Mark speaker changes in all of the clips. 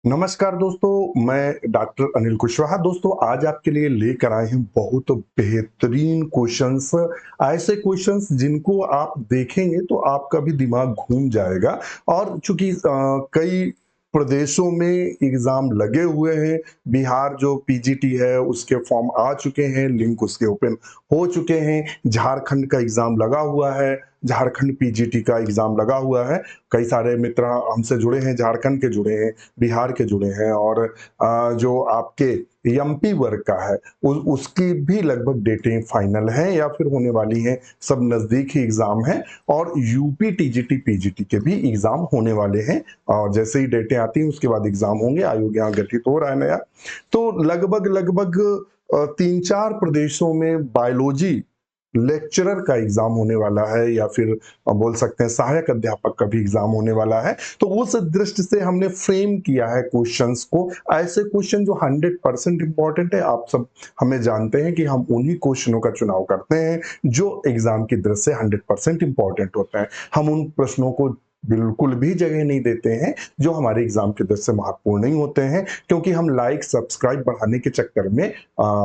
Speaker 1: नमस्कार दोस्तों, मैं डॉक्टर अनिल कुशवाहा। दोस्तों, आज आपके लिए लेकर आए हैं बहुत बेहतरीन क्वेश्चंस। ऐसे क्वेश्चंस जिनको आप देखेंगे तो आपका भी दिमाग घूम जाएगा। और चूंकि कई प्रदेशों में एग्जाम लगे हुए हैं, बिहार जो पीजीटी है उसके फॉर्म आ चुके हैं, लिंक उसके ओपन हो चुके हैं। झारखंड का एग्जाम लगा हुआ है, झारखंड पीजीटी का एग्जाम लगा हुआ है। कई सारे मित्र हमसे जुड़े हैं, झारखंड के जुड़े हैं, बिहार के जुड़े हैं, और जो आपके एमपी वर्ग का है उसकी भी लगभग डेटें फाइनल हैं या फिर होने वाली हैं। सब नजदीक ही एग्जाम है, और यूपी टीजीटी पीजीटी के भी एग्जाम होने वाले हैं। और जैसे ही डेटें आती हैं उसके बाद एग्जाम होंगे। आयोग यहाँ गठित हो रहा है नया। तो लगभग लगभग 3-4 प्रदेशों में बायोलॉजी लेक्चरर का एग्जाम होने वाला है, या फिर बोल सकते हैं सहायक अध्यापक का भी एग्जाम होने वाला है। तो उस दृष्टि से हमने फ्रेम किया है क्वेश्चंस को। ऐसे क्वेश्चन जो 100% इंपॉर्टेंट है, आप सब हमें जानते हैं कि हम उन्हीं क्वेश्चनों का चुनाव करते हैं जो एग्जाम की दृष्टि से 100% इंपॉर्टेंट होता है। हम उन प्रश्नों को बिल्कुल भी जगह नहीं देते हैं जो हमारे एग्जाम की दृष्टि से महत्वपूर्ण नहीं होते हैं, क्योंकि हम लाइक सब्सक्राइब बढ़ाने के चक्कर में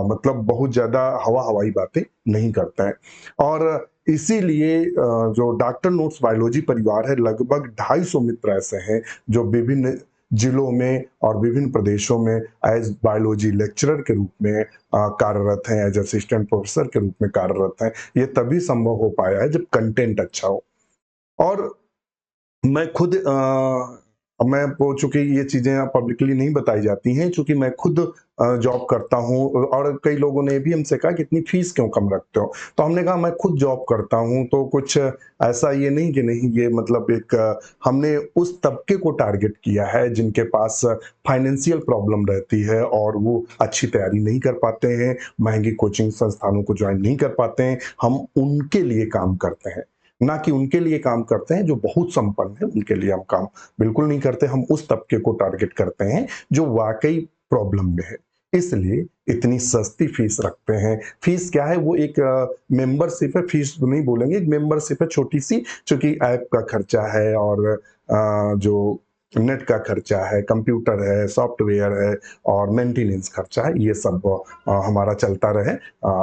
Speaker 1: मतलब बहुत ज्यादा हवा हवाई बातें नहीं करते हैं। और इसीलिए जो डॉक्टर नोट्स बायोलॉजी परिवार है, लगभग 250 मित्र ऐसे हैं जो विभिन्न जिलों में और विभिन्न प्रदेशों में एज बायोलॉजी लेक्चरर के रूप में कार्यरत हैं, एज असिस्टेंट प्रोफेसर के रूप में कार्यरत हैं। ये तभी संभव हो पाया है जब कंटेंट अच्छा हो। और मैं खुद मैं वो चूँकि ये चीज़ें पब्लिकली नहीं बताई जाती हैं, चूँकि मैं खुद जॉब करता हूँ, और कई लोगों ने भी हमसे कहा कि इतनी फीस क्यों कम रखते हो? तो हमने कहा मैं खुद जॉब करता हूँ, तो कुछ ऐसा ये नहीं कि नहीं, ये मतलब एक हमने उस तबके को टारगेट किया है जिनके पास फाइनेंशियल प्रॉब्लम रहती है और वो अच्छी तैयारी नहीं कर पाते हैं, महँगी कोचिंग संस्थानों को जॉइन नहीं कर पाते हैं। हम उनके लिए काम करते हैं, ना कि उनके लिए काम करते हैं जो बहुत संपन्न है, उनके लिए हम काम बिल्कुल नहीं करते। हम उस तबके को टारगेट करते हैं जो वाकई प्रॉब्लम में है, इसलिए इतनी सस्ती फीस रखते हैं। फीस क्या है? वो एक मेंबरशिप है, फीस तो नहीं बोलेंगे, एक मेंबरशिप है छोटी सी, चूंकि ऐप का खर्चा है, और जो नेट का खर्चा है, कंप्यूटर है, सॉफ्टवेयर है, और मेंटेनेंस खर्चा है, ये सब हमारा चलता रहे,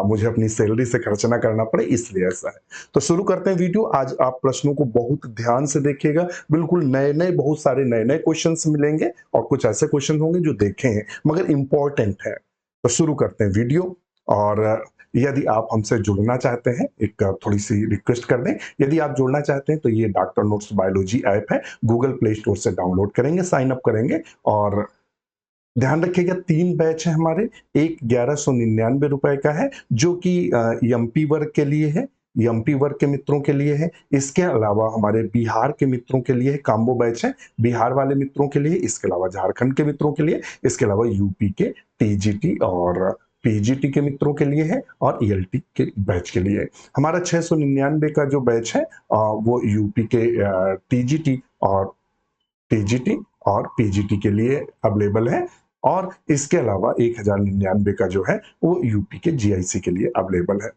Speaker 1: मुझे अपनी सैलरी से खर्च ना करना पड़े, इसलिए ऐसा है। तो शुरू करते हैं वीडियो। आज आप प्रश्नों को बहुत ध्यान से देखिएगा। बिल्कुल नए-नए, बहुत सारे नए-नए क्वेश्चंस मिलेंगे, और कुछ ऐसे क्वेश्चन होंगे जो देखे हैं मगर इंपॉर्टेंट है। तो शुरू करते हैं वीडियो। और यदि आप हमसे जुड़ना चाहते हैं, एक थोड़ी-सी रिक्वेस्ट कर दें, यदि आप जुड़ना चाहते हैं तो ये डॉक्टर नोट्स बायोलॉजी ऐप है, गूगल प्ले स्टोर से डाउनलोड करेंगे, साइन अप करेंगे। और ध्यान रखिएगा 3 बैच है हमारे। एक ₹1199 का है जो कि एमपी वर्ग के लिए है, एमपी वर्ग के मित्रों के लिए है। इसके अलावा हमारे बिहार के मित्रों के लिए कॉम्बो बैच है, बिहार वाले मित्रों के लिए। इसके अलावा झारखंड के मित्रों के लिए, इसके अलावा यूपी के टीजीटी और पीजीटी के मित्रों के लिए है, और ईएलटी के बैच के लिए है। हमारा 699 का जो बैच है वो यूपी के टीजीटी और टीजीटी और पीजीटी के लिए अवेलेबल है। और इसके अलावा 1099 का जो है वो यूपी के जीआईसी के लिए अवेलेबल है।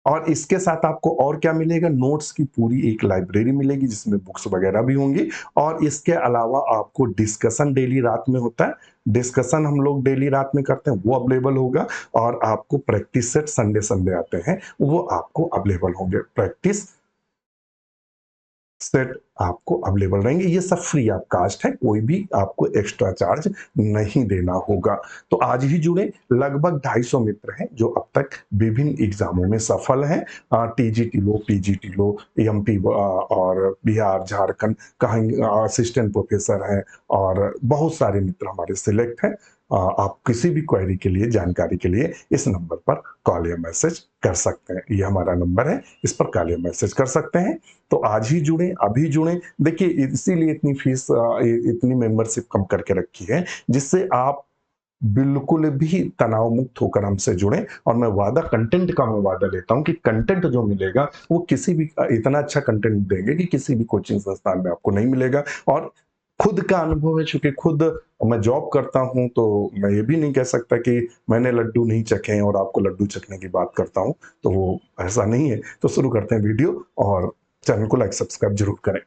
Speaker 1: और इसके साथ आपको और क्या मिलेगा? नोट्स की पूरी एक लाइब्रेरी मिलेगी जिसमें बुक्स वगैरह भी होंगी। और इसके अलावा आपको डिस्कशन डेली रात में होता है, डिस्कशन हम लोग डेली रात में करते हैं, वो अवेलेबल होगा। और आपको प्रैक्टिस सेट संडे संडे आते हैं, वो आपको अवेलेबल होंगे। प्रैक्टिस सेट आपको अवेलेबल रहेंगे। ये सब फ्री ऑफ कास्ट है, कोई भी आपको एक्स्ट्रा चार्ज नहीं देना होगा। तो आज ही जुड़े। लगभग 250 मित्र हैं जो अब तक विभिन्न एग्जामों में सफल हैं। टीजीटी लो, पीजीटी लो, एमपी और बिहार, झारखंड, कहीं असिस्टेंट प्रोफेसर हैं, और बहुत सारे मित्र हमारे सिलेक्ट हैं। आप किसी भी क्वेरी के लिए, जानकारी के लिए इस नंबर पर कॉल या मैसेज कर सकते हैं। ये हमारा नंबर है, इस पर कॉल या मैसेज कर सकते हैं। तो आज ही जुड़ें, अभी जुड़ें। देखिए, इसीलिए इतनी फीस इतनी मेंबरशिप कम करके रखी है, जिससे आप बिल्कुल भी तनाव मुक्त होकर हमसे जुड़ें। और मैं वादा, कंटेंट का मैं वादा लेता हूँ कि कंटेंट जो मिलेगा वो किसी भी इतना अच्छा कंटेंट देंगे कि किसी भी कोचिंग संस्थान में आपको नहीं मिलेगा। और खुद का अनुभव है, चूंकि खुद मैं जॉब करता हूं, तो मैं ये भी नहीं कह सकता कि मैंने लड्डू नहीं चखे हैं और आपको लड्डू चखने की बात करता हूं, तो वो ऐसा नहीं है। तो शुरू करते हैं वीडियो, और चैनल को लाइक सब्सक्राइब जरूर करें।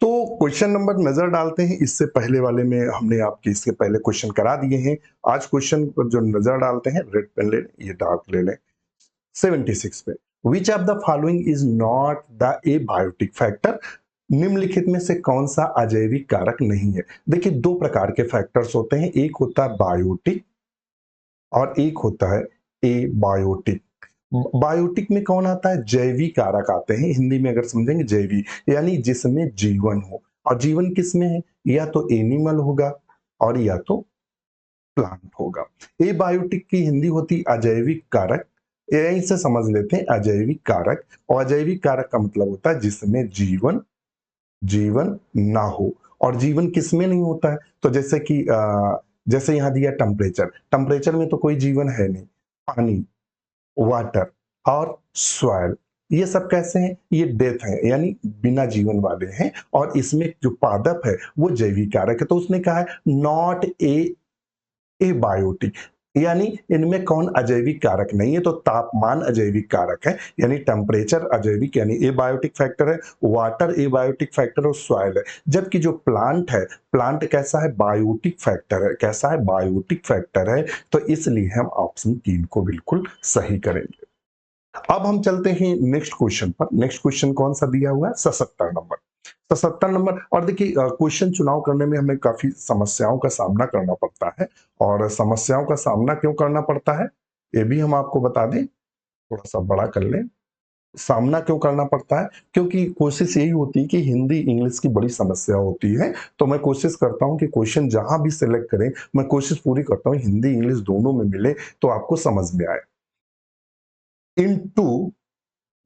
Speaker 1: तो क्वेश्चन नंबर नजर डालते हैं। इससे पहले वाले में हमने आपके इसके पहले क्वेश्चन करा दिए हैं। आज क्वेश्चन पर जो नजर डालते हैं, रेड पेन ले लें, ये डार्क ले लें। 76 पे, विच of the following is not the abiotic factor? निम्नलिखित में से कौन सा अजैविक कारक नहीं है? देखिए, दो प्रकार के फैक्टर्स होते हैं, एक होता है बायोटिक और एक होता है एबायोटिक। बायोटिक में कौन आता है? जैविक कारक आते हैं, हिंदी में अगर समझेंगे जैवी, यानी जिसमें जीवन हो। और जीवन किसमें है? या तो एनिमल होगा और या तो प्लांट होगा। एबायोटिक की हिंदी होती अजैविक कारक, यहीं से समझ लेते हैं अजैविक कारक। और अजैविक कारक का मतलब होता है जिसमें जीवन जीवन ना हो। और जीवन किसमें नहीं होता है? तो जैसे कि जैसे यहां दिया टेम्परेचर, टेम्परेचर में तो कोई जीवन है नहीं। पानी, वाटर और सॉइल, ये सब कैसे हैं? ये डेथ है, यानी बिना जीवन वाले हैं। और इसमें जो पादप है वो जैविक कारक है। तो उसने कहा है नॉट एबायोटिक, यानी इनमें कौन अजैविक कारक नहीं है? तो तापमान अजैविक कारक है, यानी टेम्परेचर अजैविक यानी एबायोटिक फैक्टर है, वाटर एबायोटिक फैक्टर और सॉइल है। जबकि जो प्लांट है, प्लांट कैसा है? बायोटिक फैक्टर है। कैसा है? बायोटिक फैक्टर है। तो इसलिए हम ऑप्शन 3 को बिल्कुल सही करेंगे। अब हम चलते हैं नेक्स्ट क्वेश्चन पर। नेक्स्ट क्वेश्चन कौन सा दिया हुआ है? 77 नंबर। 77 नंबर। और देखिए, क्वेश्चन चुनाव करने में हमें काफी समस्याओं का सामना करना पड़ता है। और समस्याओं का सामना क्यों करना पड़ता है, ये भी हम आपको बता दें। थोड़ा सा बड़ा कर लें। सामना क्यों करना पड़ता है? क्योंकि कोशिश यही होती है कि हिंदी इंग्लिश की बड़ी समस्या होती है। तो मैं कोशिश करता हूं कि क्वेश्चन जहां भी सिलेक्ट करें, मैं कोशिश पूरी करता हूं हिंदी इंग्लिश दोनों में मिले तो आपको समझ में आए। इन टू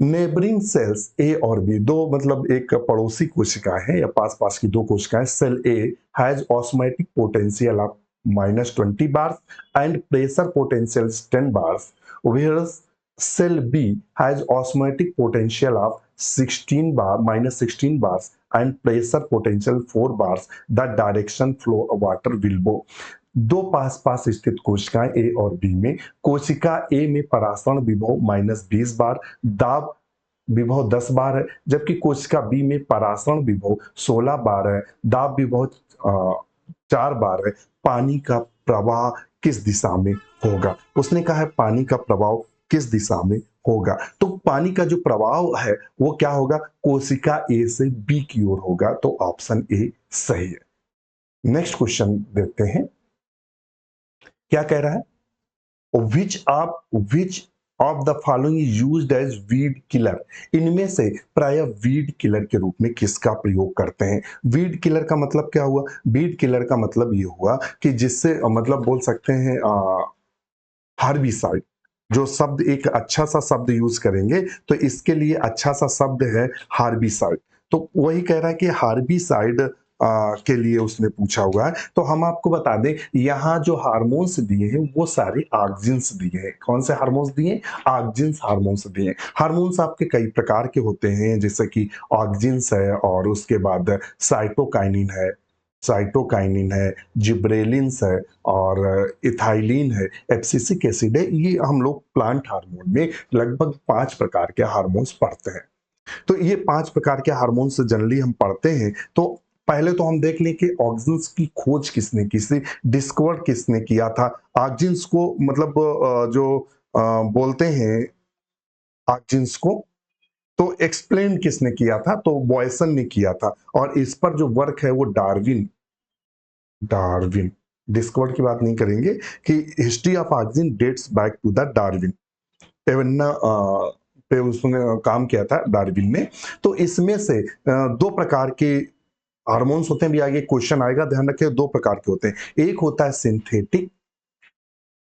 Speaker 1: नेबरिंग सेल्स ए और बी, दो मतलब एक पड़ोसी कोशिकाएं हैं या पास पास की दो कोशिकाएं। Cell A has osmotic potential of -20 bars and pressure potential 10 bars, whereas cell B has osmotic potential of 16 bar -16 bars and pressure potential 4 bars. The direction flow of water will be। दो पास पास स्थित कोशिकाएं ए और B में, कोशिका ए में परासरण विभव -20 बार, दाब विभव 10 बार है, जबकि कोशिका बी में परासरण विभव 16 बार है, दाब विभव 4 बार है। पानी का प्रवाह किस दिशा में होगा? उसने कहा है पानी का प्रवाह किस दिशा में होगा। तो पानी का जो प्रवाह है वो क्या होगा? कोशिका ए से बी की ओर होगा। तो ऑप्शन ए सही है। नेक्स्ट क्वेश्चन देखते हैं क्या कह रहा है। Which of the following used as weed killer? इनमें से प्राय वीड किलर के रूप में किसका प्रयोग करते हैं? वीड किलर का मतलब क्या हुआ? वीड किलर का मतलब ये हुआ कि जिससे मतलब बोल सकते हैं हार्बिसाइड। जो शब्द, एक अच्छा सा शब्द यूज करेंगे तो इसके लिए अच्छा सा शब्द है हार्बिसाइड। तो वही कह रहा है कि हार्बिसाइड के लिए उसने पूछा हुआ है। तो हम आपको बता दें, यहाँ जो हार्मोन्स दिए हैं वो सारे ऑक्सिन्स दिए हैं। कौन से हार्मोन्स दिए? ऑक्सिन्स हार्मोन्स दिए हैं। हार्मोन्स आपके कई प्रकार के होते हैं, जैसे कि ऑक्सिन्स है और उसके बाद साइटोकाइनिन है, जिब्रेलिन्स है और इथाइलिन है, एब्सिसिक एसिड है। ये हम लोग प्लांट हार्मोन में लगभग 5 प्रकार के हार्मोन्स पढ़ते हैं। तो ये 5 प्रकार के हार्मोन्स जनरली हम पढ़ते हैं। तो पहले तो हम देख लें कि ऑक्सिन्स की खोज किसने की थी, डिस्कवर किसने किया था। ऑक्सिन्स को मतलब जो बोलते हैं ऑक्सिन्स को, तो एक्सप्लेन किसने किया था? तो बॉयसन ने किया था। और इस पर जो वर्क है वो डार्विन डार्विन डिस्कवर्ड की बात नहीं करेंगे कि history of auxin dates back to the Darwin. पेवन्ना पे उसने काम किया था डार्विन ने। तो इसमें से दो प्रकार के हार्मोन्स होते हैं। भी आगे क्वेश्चन आएगा, ध्यान रखिए। दो प्रकार के होते हैं, एक होता है सिंथेटिक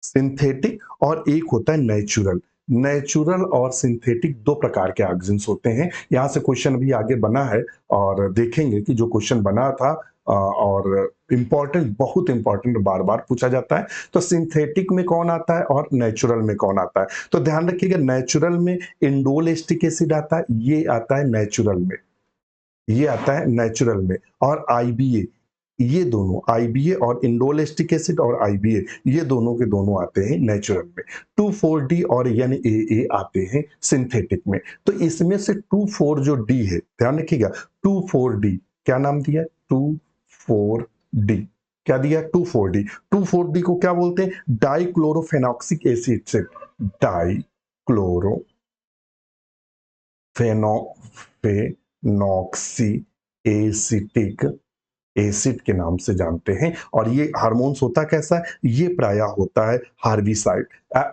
Speaker 1: सिंथेटिक और एक होता है नेचुरल। नेचुरल और सिंथेटिक दो प्रकार के ऑक्सिन्स होते हैं। यहां से क्वेश्चन भी आगे बना है और देखेंगे कि जो क्वेश्चन बना था और इंपॉर्टेंट, बहुत इंपॉर्टेंट, बार बार पूछा जाता है। तो सिंथेटिक में कौन आता है और नेचुरल में कौन आता है? तो ध्यान रखिएगा, नेचुरल में इंडोल एस्टिक एसिड आता है, ये आता है नेचुरल में, ये आता है नेचुरल में। और आईबीए, ये दोनों आईबीए और इंडोल एस्टिक एसिड और आईबीए, ये दोनों के दोनों आते हैं नेचुरल में। 2,4-D और एनएए आते हैं सिंथेटिक में। तो इसमें से 2,4 जो डी है, ध्यान रखिएगा, 2,4-D क्या नाम दिया? 2,4-D। क्या दिया? 2,4-D। 2,4-D को क्या बोलते हैं? डाइक्लोरोफेनॉक्सिक एसिड से, डाइक्लोरोफेनॉक्सी एसिटिक एसिड के नाम से जानते हैं। और ये हार्मोन्स होता कैसा है? ये प्रायः होता है हार्बिसाइड।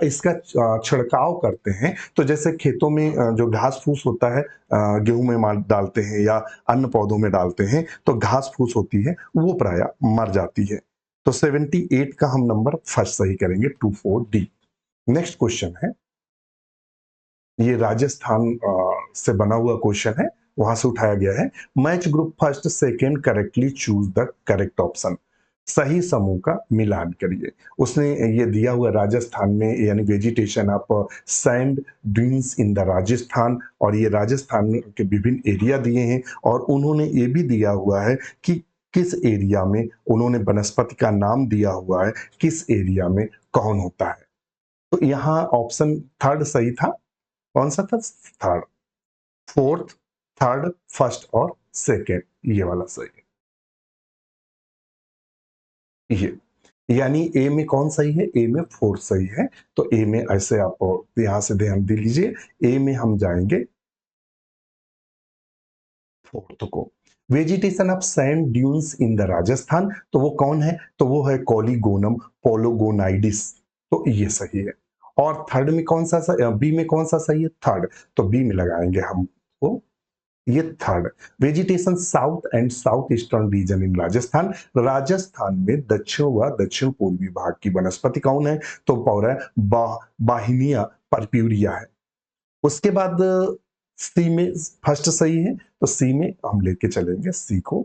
Speaker 1: इसका छिड़काव करते हैं तो जैसे खेतों में जो घास फूस होता है, गेहूं में डालते हैं या अन्य पौधों में डालते हैं तो घास फूस होती है, वो प्रायः मर जाती है। तो 78 का हम नंबर फर्स्ट सही करेंगे, 2,4-D। नेक्स्ट क्वेश्चन है, ये राजस्थान से बना हुआ क्वेश्चन है, वहां से उठाया गया है। Match group first second correctly choose the correct option. सही समूह का मिलान करिए। उसने ये दिया हुआ राजस्थान में, यानी vegetation of sand dunes in the Rajasthan, और ये राजस्थान के विभिन्न एरिया दिए हैं और उन्होंने ये भी दिया हुआ है कि किस एरिया में, उन्होंने वनस्पति का नाम दिया हुआ है किस एरिया में कौन होता है। तो यहाँ ऑप्शन थर्ड सही था। कौन सा था? थर्ड। फोर्थ, थर्ड, फर्स्ट और सेकेंड, ये वाला सही है। ये यानी ए में कौन सही है? ए में फोर्थ सही है। तो ए में ऐसे आप यहां से ध्यान दे लीजिए, ए में हम जाएंगे फोर्थ को। Vegetation of sand dunes in the Rajasthan, तो वो कौन है? तो वो है कॉलीगोनम पोलोगोनाइडिस। तो ये सही है। और थर्ड में कौन सा, बी में कौन सा सही है? थर्ड। तो बी में लगाएंगे हम को, ये third. Vegetation south and south eastern region इन राजस्थान, राजस्थान में दक्षिण व दक्षिण पूर्वी भाग की वनस्पति कौन है? तो पौधा बाहिनिया परप्यूरिया है। उसके बाद सी में फर्स्ट सही है, तो सी में हम लेके चलेंगे सी को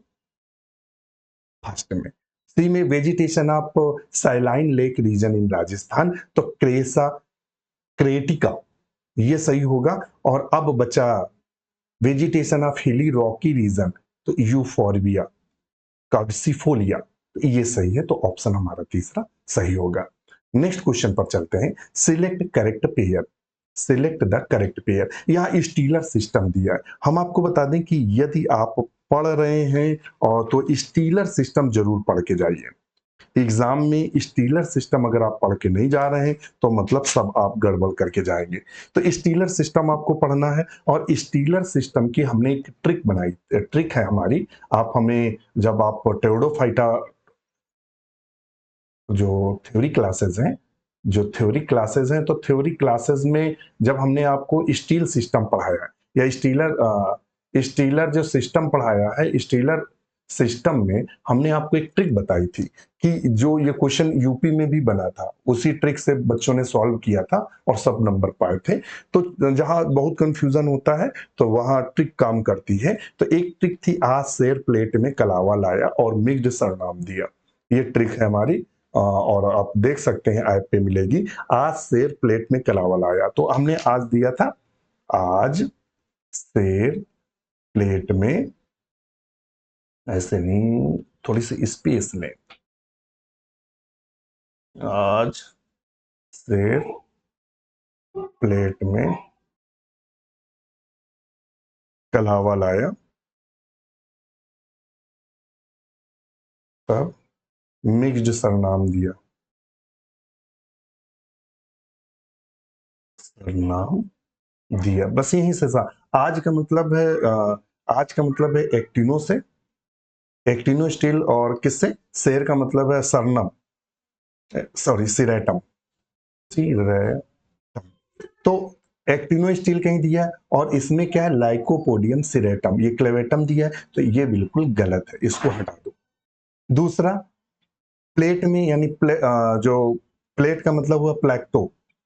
Speaker 1: फर्स्ट में। सी में वेजिटेशन ऑफ साइलाइन लेक रीजन इन राजस्थान, तो क्रेसा क्रेटिका, ये सही होगा। और अब बचा वेजिटेशन ऑफ हिली रॉकी रीजन, तो यूफोर्बिया कार्सिफोलिया, तो ये सही है। तो ऑप्शन हमारा तीसरा सही होगा। नेक्स्ट क्वेश्चन पर चलते हैं। Select correct pair, select the correct pair. यहाँ स्टीलर सिस्टम दिया है। हम आपको बता दें कि यदि आप पढ़ रहे हैं और तो स्टीलर सिस्टम जरूर पढ़ के जाइए। एग्जाम में स्टीलर सिस्टम अगर आप पढ़ के नहीं जा रहे हैं तो मतलब सब आप गड़बड़ करके जाएंगे। तो स्टीलर सिस्टम आपको पढ़ना है, और स्टीलर सिस्टम की हमने एक ट्रिक बनाई, ट्रिक है हमारी। आप हमें, जब आप टेरोडोफाइटा जो थ्योरी क्लासेस हैं, तो थ्योरी क्लासेस में जब हमने आपको स्टील सिस्टम पढ़ाया या स्टीलर जो सिस्टम पढ़ाया है, स्टीलर सिस्टम में हमने आपको एक ट्रिक बताई थी कि जो ये क्वेश्चन यूपी में भी बना था, उसी ट्रिक से बच्चों ने सॉल्व किया था और सब नंबर पाए थे। तो जहां बहुत कंफ्यूजन होता है तो वहां ट्रिक काम करती है। तो एक ट्रिक थी, आज शेर प्लेट में कलावा लाया और मिक्स्ड सरनाम दिया। ये ट्रिक है हमारी। और आप देख सकते हैं ऐप पे मिलेगी। आज शेर प्लेट में कलावा लाया, तो हमने आज दिया था, आज शेर प्लेट में, ऐसे नहीं, थोड़ी सी स्पेस में, आज शेर प्लेट में कलावा लाया, तब मिक्स्ड सरनाम दिया। सरनाम दिया, बस यहीं से आज का मतलब है, आज का मतलब है एक्टिनो से, एक्टिनो स्टील, और किससे? शेर का मतलब है सरनम, सॉरी सिरेटम, सिरेटम। तो एक्टिनो स्टील कहीं दिया है, और इसमें क्या है? लाइकोपोडियम सिरेटम, ये क्लेवेटम दिया है, तो ये बिल्कुल गलत है, इसको हटा दो। दूसरा, प्लेट में यानी जो प्लेट का मतलब हुआ प्लेक्टो,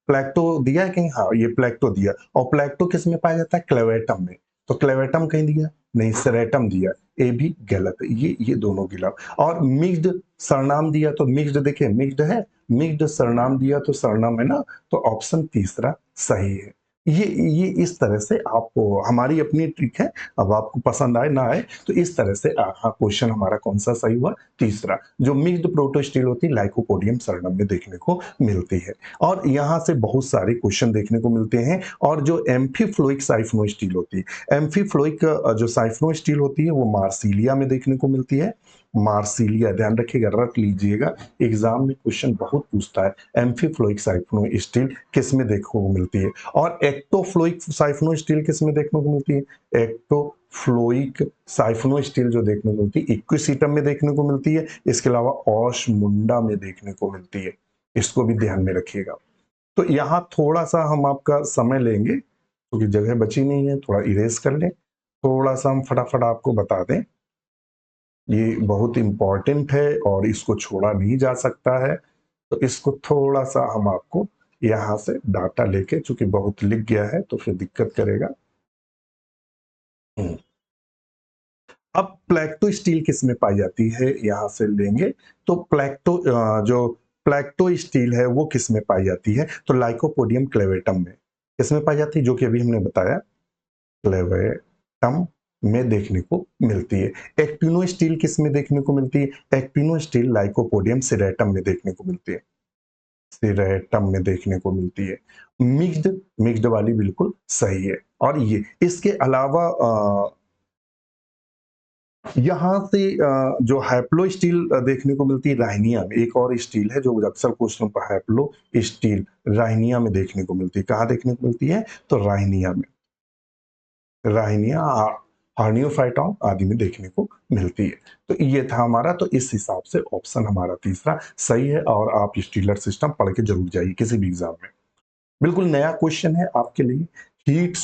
Speaker 1: प्लेक्टो दिया है कहीं? हाँ, ये प्लेक्टो दिया। और प्लेक्टो किस में पाया जाता है? क्लेवेटम में। तो क्लेवेटम कहीं दिया नहीं, सेरेटम दिया। ये भी गलत है, ये दोनों गिला। और मिक्स्ड सरनाम दिया, तो मिक्स्ड देखिए, मिक्स्ड है, मिक्स्ड सरनाम दिया तो सरनाम है ना, तो ऑप्शन तीसरा सही है। ये इस तरह से आप, हमारी अपनी ट्रिक है, अब आपको पसंद आए ना आए, तो इस तरह से हाँ, क्वेश्चन हमारा कौन सा सही हुआ? तीसरा, जो मिक्स्ड प्रोटोस्टिल होती है लाइकोपोडियम सरनम में देखने को मिलती है। और यहाँ से बहुत सारे क्वेश्चन देखने को मिलते हैं। और जो एम्फीफ्लोइक साइफिनोस्टील होती है, एम्फीफ्लोइक जो साइफिनोस्टील होती है वो मार्सिलिया में देखने को मिलती है। मार्सिलिया, ध्यान रखिएगा, रट लीजिएगा, एग्जाम में क्वेश्चन बहुत पूछता है, एम्फीफ्लोइक साइफिनोस्टील किस में देखने को मिलती है। और एक्टोफ्लोइक साइफिनोस्टील किस में देखने को मिलती है? एक्टोफ्लोइक साइफिनोस्टील जो देखने को मिलती है इक्विसिटम में देखने को मिलती है। इसके अलावा ओस्मुंडा में देखने को मिलती है, इसको भी ध्यान में रखिएगा। तो यहाँ थोड़ा सा हम आपका समय लेंगे क्योंकि जगह बची नहीं है, थोड़ा इरेज कर लें, थोड़ा सा हम फटाफट आपको बता दें। ये बहुत इंपॉर्टेंट है और इसको छोड़ा नहीं जा सकता है, तो इसको थोड़ा सा हम आपको यहाँ से डाटा लेके, चूंकि बहुत लिख गया है तो फिर दिक्कत करेगा। अब प्लैक्टो स्टील किस में पाई जाती है, यहां से लेंगे। तो जो प्लैक्टो स्टील है वो किस में पाई जाती है? तो लाइकोपोडियम क्लेवेटम में। किस में पाई जाती है? जो कि अभी हमने बताया, क्लेवेटम में देखने को मिलती है। एक्टिनो स्टील किस में देखने को मिलती है? एक्टिनो स्टील लाइकोपोडियम सिरेटम में देखने को मिलती है। सिरेटम में देखने को मिलती है। मिक्स्ड, मिक्स्ड वाली बिल्कुल सही है। और ये इसके अलावा यहाँ से जो हैप्लो स्टील देखने को मिलती है राइनिया में, एक और स्टील है जो अक्सर क्वेश्चन पर, हैप्लो स्टील राइनिया में देखने को मिलती है। कहाँ देखने को मिलती है? तो राइनिया में, राइनिया, हार्नियोफाइटॉन आदि में देखने को मिलती है। तो ये था हमारा, तो इस हिसाब से ऑप्शन हमारा तीसरा सही है। और आप स्टीलर सिस्टम पढ़ के जरूर जाइए किसी भी एग्जाम में। बिल्कुल नया क्वेश्चन है आपके लिए। Heat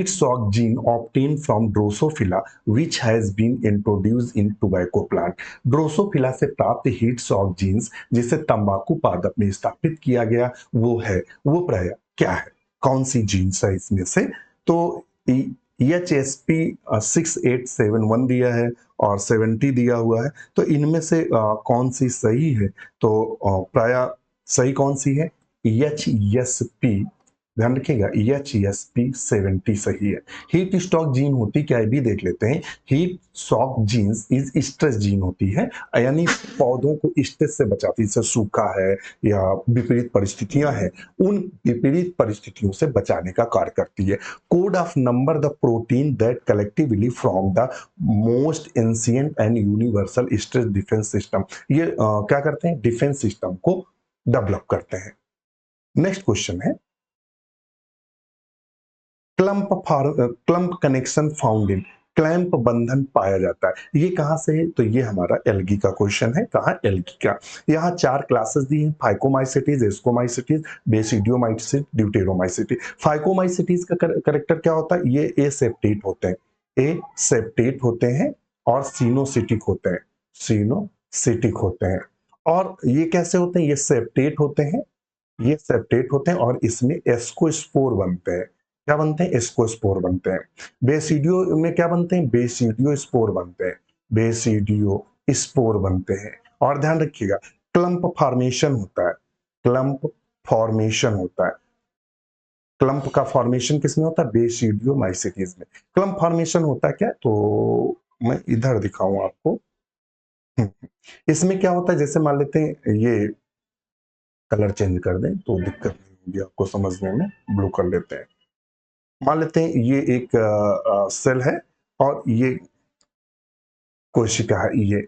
Speaker 1: shock gene obtained from Drosophila which has been introduced in tobacco plant। Drosophila से प्राप्त हीट शॉक जीन्स जिसे तंबाकू पादप में स्थापित किया गया वो प्राय क्या है? कौन सी जीन्स है इसमें से? तो EHSP 6871 दिया है और 70 दिया हुआ है। तो इनमें से कौन सी सही है? तो प्राय सही कौन सी है? EHSP, ध्यान रखिएगा, EHSP 70 सही है। हीट स्टॉक जीन होती क्या है भी देख लेते हैं। Heat shock genes is stress gene होती है, यानी पौधों को स्ट्रेस से बचाती है, जैसे सूखा है या विपरीत परिस्थितियां हैं, उन विपरीत परिस्थितियों से बचाने का कार्य करती है। Code of number the protein that collectively from the most ancient and universal stress defence system. ये क्या करते हैं? डिफेंस सिस्टम को डेवलप करते हैं। नेक्स्ट क्वेश्चन है, clump connection found in, clamp बंधन पाया जाता है, ये कहां से है? तो ये हमारा एल्गी का क्वेश्चन है। कहा? एल्गी का। यहाँ 4 क्लासेस दी हैं, फाइकोमाइसिटीज, एस्कोमाइसिटीज, बेसिडियोमाइसिस, ड्यूटेरोमाइसिटीज। फाइकोमाइसिटीज का करेक्टर क्या होता है? ये एसेप्टेट होते हैं, एसेप्टेट होते हैं और सीनोसिटिक होते हैं, सीनोसिटिक होते हैं। और ये कैसे होते हैं? ये सेप्टेट होते हैं, ये सेप्टेट होते हैं और इसमें एस्कोस्पोर बनते हैं। क्या बनते हैं? एस्कोस्पोर बनते हैं। बेसिडियो में क्या बनते हैं? बेसिडियो स्पोर बनते हैं, बेसिडियो स्पोर बनते हैं। और ध्यान रखिएगा, क्लम्प फॉर्मेशन होता है, क्लम्प फॉर्मेशन होता है। क्लम्प का फॉर्मेशन किसमें होता है? बेसिडियो माइसिटीज में। क्लम्प फॉर्मेशन होता है क्या? तो मैं इधर दिखाऊं आपको। इसमें क्या होता है, जैसे मान लेते हैं ये कलर चेंज कर दें तो दिक्कत नहीं होगी आपको समझने में, ब्लू कर लेते हैं। मान लेते हैं ये एक सेल है और ये कोशिका है ये,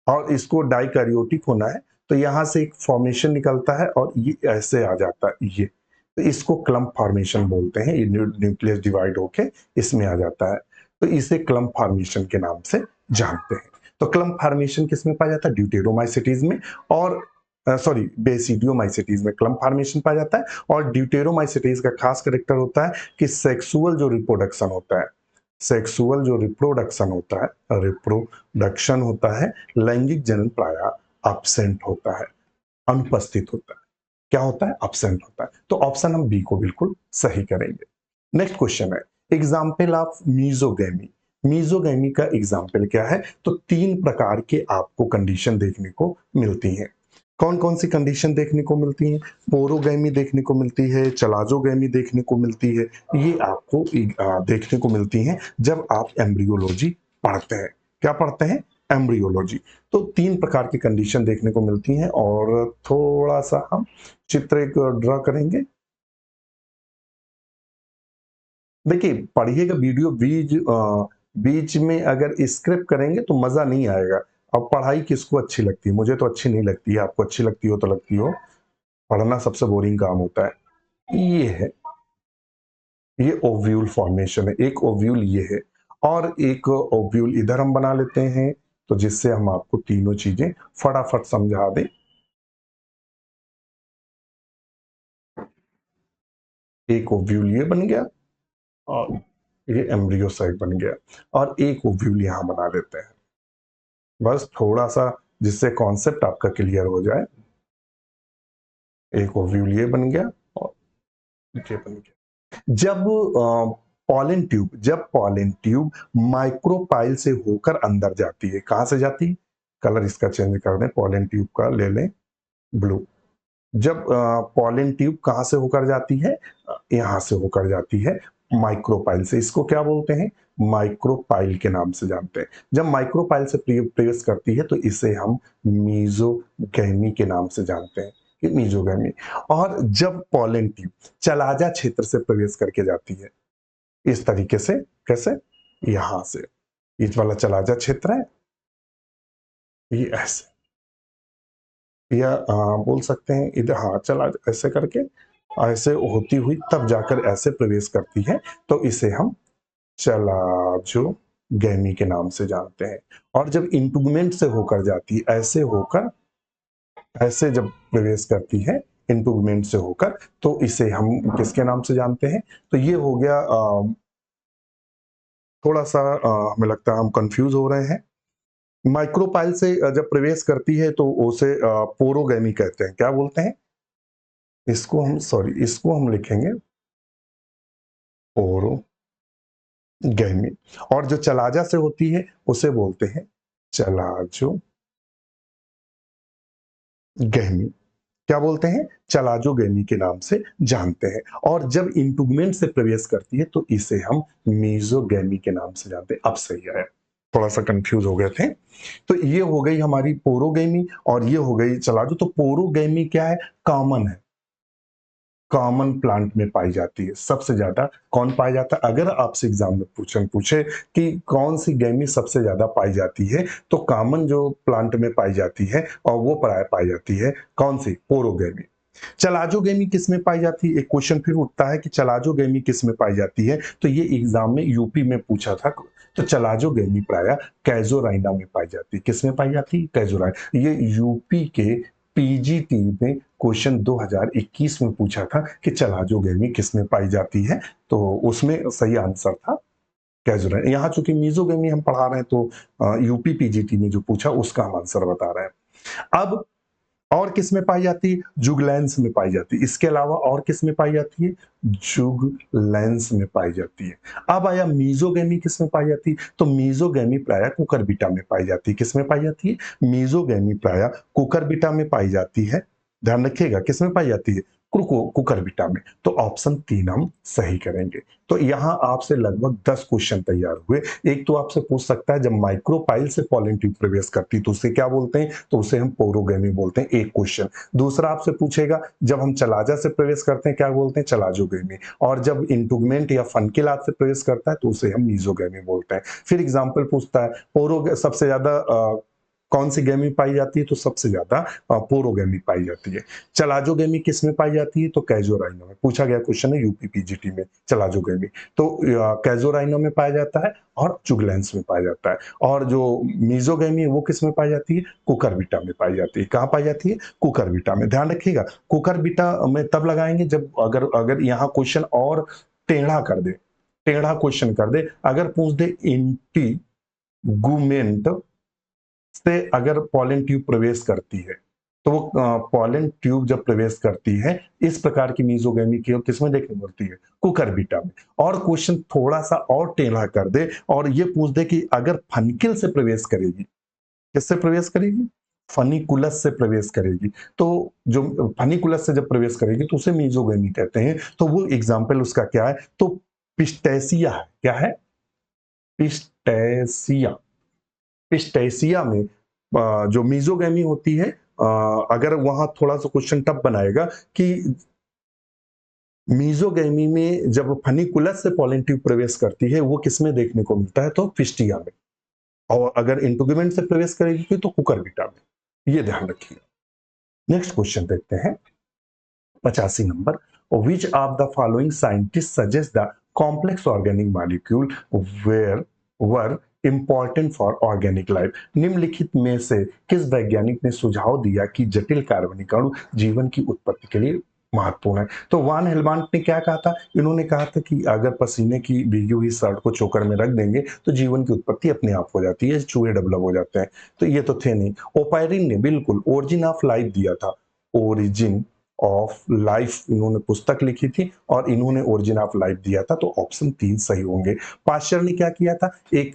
Speaker 1: और इसको डाइकैरियोटिक होना है, तो यहां से एक फॉर्मेशन निकलता है और ये ऐसे आ जाता है ये, तो इसको क्लम्प फॉर्मेशन बोलते हैं। ये न्यूक्लियस डिवाइड होके इसमें आ जाता है, तो इसे क्लम्प फॉर्मेशन के नाम से जानते हैं। तो क्लम्प फॉर्मेशन किसमें पाया जाता है? ड्यूटेरोमाइसिटीज में, और सॉरी बेसिडियोमाइसिटीज में क्लम्प फॉर्मेशन पाया जाता है। और ड्यूटेरोमाइसिटीज का खास कैरेक्टर होता है कि सेक्सुअल जो रिप्रोडक्शन होता है, सेक्सुअल जो रिप्रोडक्शन होता है, रिप्रोडक्शन होता है, लैंगिक जनन प्राय एब्सेंट होता है, अनुपस्थित होता है। क्या होता है? एब्सेंट होता है। तो ऑप्शन हम बी को बिल्कुल सही करेंगे। नेक्स्ट क्वेश्चन है, एग्जाम्पल ऑफ मीजोगैमी। मीजोगैमी का एग्जाम्पल क्या है? तो 3 प्रकार के आपको कंडीशन देखने को मिलती हैं। कौन कौन सी कंडीशन देखने को मिलती है? पोरोगैमी देखने को मिलती है, चलाजोगैमी देखने को मिलती है। ये आपको देखने को मिलती हैं जब आप एम्ब्रियोलॉजी पढ़ते हैं। क्या पढ़ते हैं? एम्ब्रियोलॉजी। तो 3 प्रकार की कंडीशन देखने को मिलती हैं और थोड़ा-सा हम चित्र एक ड्रा करेंगे। देखिए, पढ़िएगा वीडियो बीच में अगर स्किप करेंगे तो मज़ा नहीं आएगा। अब पढ़ाई किसको अच्छी लगती है? मुझे तो अच्छी नहीं लगती है, आपको अच्छी लगती हो तो लगती हो। पढ़ना सबसे बोरिंग काम होता है। ये है, ये ओव्यूल फॉर्मेशन है, एक ओव्यूल ये है और एक ओव्यूल इधर हम बना लेते हैं, तो जिससे हम आपको तीनों चीज़ें फटाफट समझा दें। एक ओव्यूल ये बन गया और ये एम्ब्रियोसाइट बन गया और एक ओव्यूल यहाँ बना देते हैं। बस थोड़ा-सा जिससे कॉन्सेप्ट आपका क्लियर हो जाए। एक ओव्यूल ये बन गया और ये बन गया। जब पॉलन ट्यूब माइक्रोपाइल से होकर अंदर जाती है, कहाँ से जाती है? कलर इसका चेंज कर दें, पॉलन ट्यूब का ले लें ब्लू। जब पॉलन ट्यूब कहाँ से होकर जाती है? यहाँ से होकर जाती है माइक्रोपाइल से। इसको क्या बोलते हैं? माइक्रोपाइल के नाम से जानते हैं। जब माइक्रोपाइल से प्रवेश करती है तो इसे हम मीज़ोगैमी के नाम से जानते हैं कि मीज़ोगैमी। और जब पॉलन ट्यूब चलाजा क्षेत्र से प्रवेश करके जाती है, इस तरीके से, कैसे? यहाँ से। ये वाला चलाजा क्षेत्र है, ये ऐसे। या बोल सकते हैं इधर, हाँ, चला ऐसे करके ऐसे होती हुई तब जाकर ऐसे प्रवेश करती है, तो इसे हम चलाज़ोगैमी के नाम से जानते हैं। और जब इंटुगमेंट से होकर जाती है, ऐसे होकर ऐसे जब प्रवेश करती है इंटुगमेंट से होकर, तो इसे हम किसके नाम से जानते हैं? तो ये हो गया थोड़ा-सा हमें लगता है हम कन्फ्यूज़ हो रहे हैं। माइक्रोपाइल से जब प्रवेश करती है तो उसे पोरोगैमी कहते हैं। क्या बोलते हैं? इसको हम लिखेंगे पोरोगैमी। और जो चलाजा से होती है उसे बोलते हैं चलाजोगैमी। क्या बोलते हैं? चलाजोगैमी के नाम से जानते हैं। और जब इंटुगमेंट से प्रवेश करती है तो इसे हम मीज़ोगैमी के नाम से जानते हैं। अब सही आया। थोड़ा-सा कन्फ्यूज़ हो गए थे। तो ये हो गई हमारी पोरोगैमी और ये हो गई चलाजो। तो पोरोगैमी क्या है? कॉमन है। कॉमन प्लांट में पाई जाती है। सबसे ज़्यादा कौन पाया जाता है? अगर आपसे एग्ज़ाम में पूछे कि कौन-सी गैमी सबसे ज़्यादा पाई जाती है, तो कॉमन जो प्लांट में पाई जाती है और वो प्राय पाई जाती है, कौन-सी? पोरोगैमी। चलाज़ोगैमी किसमें पाई जाती है? एक क्वेश्चन फिर उठता है कि चलाज़ोगैमी किसमें पाई जाती है? तो ये एग्ज़ाम में यूपी में पूछा था। तो चलाज़ोगैमी प्रायः कैज़ोराइना में पाई जाती है। किसमें पाई जाती है? कैज़ोराइना। ये यूपी के पीजीटी में क्वेश्चन 2021 में पूछा था कि चलाज़ोगैमी किसमें पाई जाती है? तो उसमें सही आंसर था कैज़ोराइना। यहाँ चूँकि मीज़ोगैमी हम पढ़ा रहे हैं तो यूपी पीजीटी में जो पूछा उसका हम आंसर बता रहे हैं। अब और किसमें पाई जाती है? जुगलैंस में पाई जाती है। इसके अलावा और किसमें पाई जाती है? जुगलैंस में पाई जाती है। अब आया मीज़ोगैमी किसमें पाई जाती है? तो मीज़ोगैमी प्रायः कुकुरबिटा में पाई जाती है। किसमें पाई जाती है? मीज़ोगैमी प्रायः कुकुरबिटा में पाई जाती है। ध्यान रखिएगा किसमें पाई जाती है? कुकुरबिटा में। तो ऑप्शन 3 हम सही करेंगे। तो यहाँ आपसे लगभग 10 क्वेश्चन तैयार हुए। एक तो आपसे पूछ सकता है जब माइक्रोपाइल से पॉलन ट्यूब प्रवेश करती है तो उसे क्या बोलते हैं? तो उसे हम पोरोगैमी बोलते हैं, एक क्वेश्चन। दूसरा आपसे पूछेगा जब हम चलाजा से प्रवेश करते हैं क्या बोलते हैं? चलाज़ोगैमी। और जब इंटुगमेंट या फनकिलात से प्रवेश करता है तो उसे हम मीज़ोगैमी बोलते हैं। फिर एग्जाम्पल पूछता है सबसे ज्यादा कौन सी गैमी पाई जाती है? तो सबसे ज्यादा पोरोगैमी पाई जाती है। चलाज़ोगैमी किस में पाई जाती है? तो कैज़ोराइनो में। पूछा गया क्वेश्चन है यूपी पीजीटी में, चलाज़ोगैमी। तो कैज़ोराइनो में पाया जाता है और जुगलैंस में पाया जाता है। और जो मीज़ोगैमी है वो किस में पाई जाती है? कुकुरबिटा में पाई जाती है। कहाँ पाई जाती है? कुकुरबिटा में। ध्यान रखिएगा कुकुरबिटा में तब लगाएंगे जब अगर अगर यहाँ क्वेश्चन और टेढ़ा कर दे, टेढ़ा क्वेश्चन कर दे, अगर पूछ दे इंटीगुमेंट से अगर पॉलन ट्यूब प्रवेश करती है तो वो पॉलन ट्यूब जब प्रवेश करती है इस प्रकार की मीज़ोगैमी की किसमें देखने को मिलती है? कुकुरबिटा में। और क्वेश्चन थोड़ा सा और टेढ़ा कर दे और ये पूछ दे कि अगर फनकिल से प्रवेश करेगी, किससे प्रवेश करेगी? फनिकुलस से प्रवेश करेगी, तो जो फनिकुलस से जब प्रवेश करेगी तो उसे मीजोगेमी कहते हैं। तो वो एग्जाम्पल उसका क्या है? तो पिस्टेसिया है। क्या है? पिस्टेसिया। पिस्टेसिया में जो मीजोगेमी होती है, अगर वहां थोड़ा सा क्वेश्चन टफ बनाएगा कि मीजोगेमी में जब फनिकुलस से पॉलन ट्यूब प्रवेश करती है वो किसमें देखने को मिलता है? तो पिस्टिया में। और अगर इंटुगुमेंट से प्रवेश करेगी तो कुकुरबिटा में। ये ध्यान रखिए। नेक्स्ट क्वेश्चन देखते हैं 85 number. Which of the following scientist suggest the complex organic molecule where were important for organic life? निम्नलिखित में से किस वैज्ञानिक ने सुझाव दिया कि जटिल कार्बनिक अणु जीवन की उत्पत्ति के लिए महत्वपूर्ण है? तो वान हेलमांट ने क्या कहा था? इन्होंने कहा था कि अगर पसीने की भीगी हुई शर्ट को चोकर में रख देंगे तो जीवन की उत्पत्ति अपने आप हो जाती है, चूहे डेवलप हो जाते हैं। तो ये तो थे नहीं। ओपायरिन ने बिल्कुल ओरिजिन ऑफ लाइफ दिया था। ओरिजिन ऑफ लाइफ इन्होंने पुस्तक लिखी थी और इन्होंने ओरिजिन ऑफ लाइफ दिया था। तो ऑप्शन 3 सही होंगे। पाश्चर ने क्या किया था? एक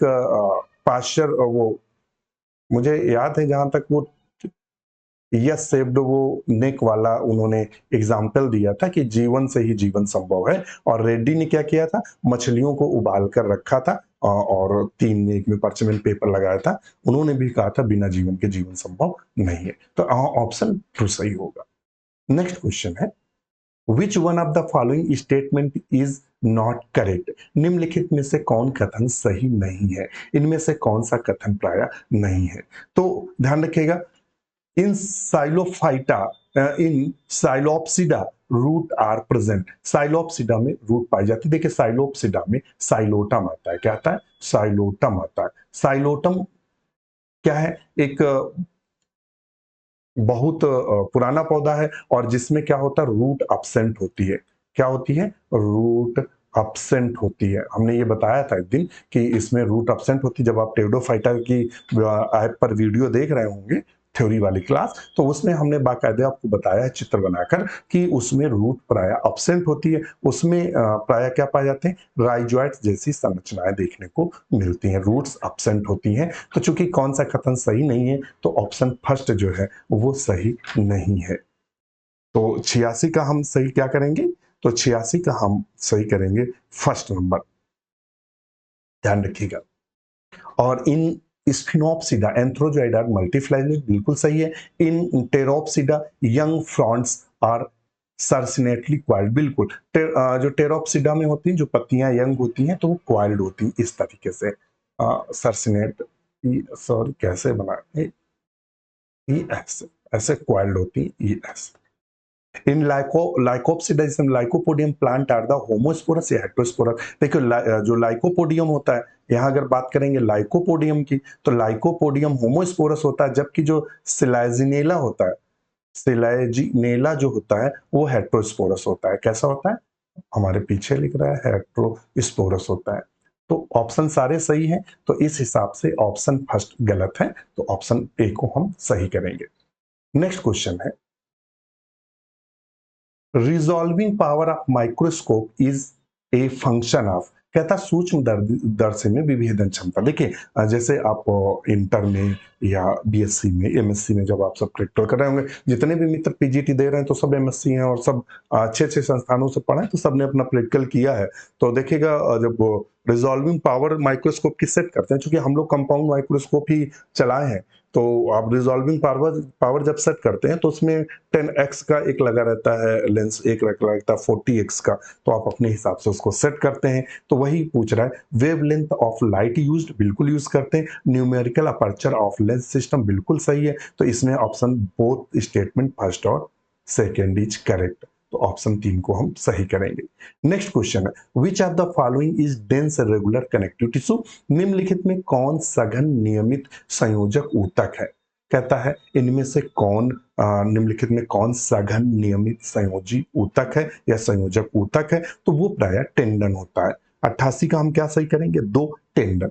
Speaker 1: पाश्चर, वो मुझे याद है जहां तक, वो यस सेव्ड, वो नेक वाला उन्होंने एग्जाम्पल दिया था कि जीवन से ही जीवन संभव है। और रेड्डी ने क्या किया था? मछलियों को उबाल कर रखा था और 3 में 1 में परचमेंट पेपर लगाया था। उन्होंने भी कहा था बिना जीवन के जीवन संभव नहीं है। तो ऑप्शन 2 सही होगा। नेक्स्ट क्वेश्चन है which one of the following statement is not correct? निम्नलिखित में से कौन कथन सही नहीं है? इनमें से कौन सा कथन प्राय नहीं है? तो ध्यान रखिएगा, इन साइलोफाइटा, इन साइलोप्सिडा रूट आर प्रेजेंट। साइलोप्सिडा में रूट पाई जाती है। देखिए साइलोप्सिडा में साइलोटम आता है। क्या आता है? साइलोटम आता है। साइलोटम क्या है? एक बहुत पुराना पौधा है और जिसमें क्या होता है? रूट एब्सेंट होती है। क्या होती है? रूट एब्सेंट होती है। हमने ये बताया था एक दिन कि इसमें रूट एब्सेंट होती है। जब आप टेरिडोफाइटा की ऐप पर वीडियो देख रहे होंगे, थ्योरी वाली क्लास, तो उसमें हमने बाकायदे आपको बताया है चित्र बनाकर कि उसमें रूट प्राय एब्सेंट होती है। उसमें प्राय क्या पाए जाते हैं? राइजोइट्स जैसी संरचनाएं देखने को मिलती हैं। रूट्स एब्सेंट होती हैं। तो चूंकि कौन सा कथन सही नहीं है तो ऑप्शन फर्स्ट जो है वो सही नहीं है। तो 86 का हम सही क्या करेंगे? तो 86 का हम सही करेंगे फर्स्ट नंबर। ध्यान रखिएगा। और इन स्फिनोप्सिडा एंथ्रोजोइडा मल्टीफ्लैजेलेट बिल्कुल सही है। इन टेरोप्सिडा यंग फ्रॉन्ट्स आर सर्सिनेटली क्वाइल्ड। बिल्कुल। जो टेरोप्सिडा में होती हैं, जो पत्तियां यंग होती हैं तो वो क्वाइल्ड होती हैं इस तरीके से। सर्सिनेट, सॉरी कैसे बना, ऐसे ऐसे क्वाइल्ड होती है ऐसे। इन लाइकोप्सिडाइज्म lycopodium plant are the homosporous या हेटेरोस्पोरस? देखिए जो लाइकोपोडियम होता है, यहाँ अगर बात करेंगे लाइकोपोडियम की, तो लाइकोपोडियम होमोस्पोरस होता है, जबकि जो सिलाजिनेला होता है, सिलाजिनेला जो होता है वो हेटेरोस्पोरस होता है। कैसा होता है? हमारे पीछे लिख रहा है हेटेरोस्पोरस होता है। तो ऑप्शन सारे सही हैं। तो इस हिसाब से ऑप्शन फर्स्ट गलत है। तो ऑप्शन ए को हम सही करेंगे। नेक्स्ट क्वेश्चन है resolving power of microscope is a function of. कहता सूक्ष्म दर्शी में विभेदन क्षमता। देखिए जैसे आप इंटर में या बीएससी में एमएससी में जब आप सब प्रैक्टिकल कर रहे होंगे, जितने भी मित्र पीजीटी दे रहे हैं तो सब एमएससी हैं और सब अच्छे अच्छे संस्थानों से पढ़े तो सबने अपना प्रैक्टिकल किया है। तो देखिएगा जब रिजॉल्विंग पावर माइक्रोस्कोप की सेट करते हैं, क्योंकि हम लोग कंपाउंड माइक्रोस्कोप ही चलाए हैं, तो आप रिजॉल्विंग पावर पावर जब सेट करते हैं तो उसमें 10x का एक लगा रहता है लेंस, एक लगा रहता है 40x का। तो आप अपने हिसाब से उसको सेट करते हैं। तो वही पूछ रहा है वेवलेंथ ऑफ लाइट यूज्ड, बिल्कुल यूज करते हैं। Numerical aperture of lens system, बिल्कुल सही है। तो इसमें ऑप्शन बोथ स्टेटमेंट फर्स्ट और सेकेंड इज करेक्ट। तो ऑप्शन 3 को हम सही करेंगे। नेक्स्ट क्वेश्चन है which of the following is dense regular connective tissue? निम्नलिखित में कौन सघन नियमित संयोजक ऊतक है? कहता है इनमें से कौन निम्नलिखित में कौन सघन नियमित संयोजी ऊतक है या संयोजक ऊतक है? तो वो प्राय टेंडन होता है। 88 का हम क्या सही करेंगे? 2 टेंडन।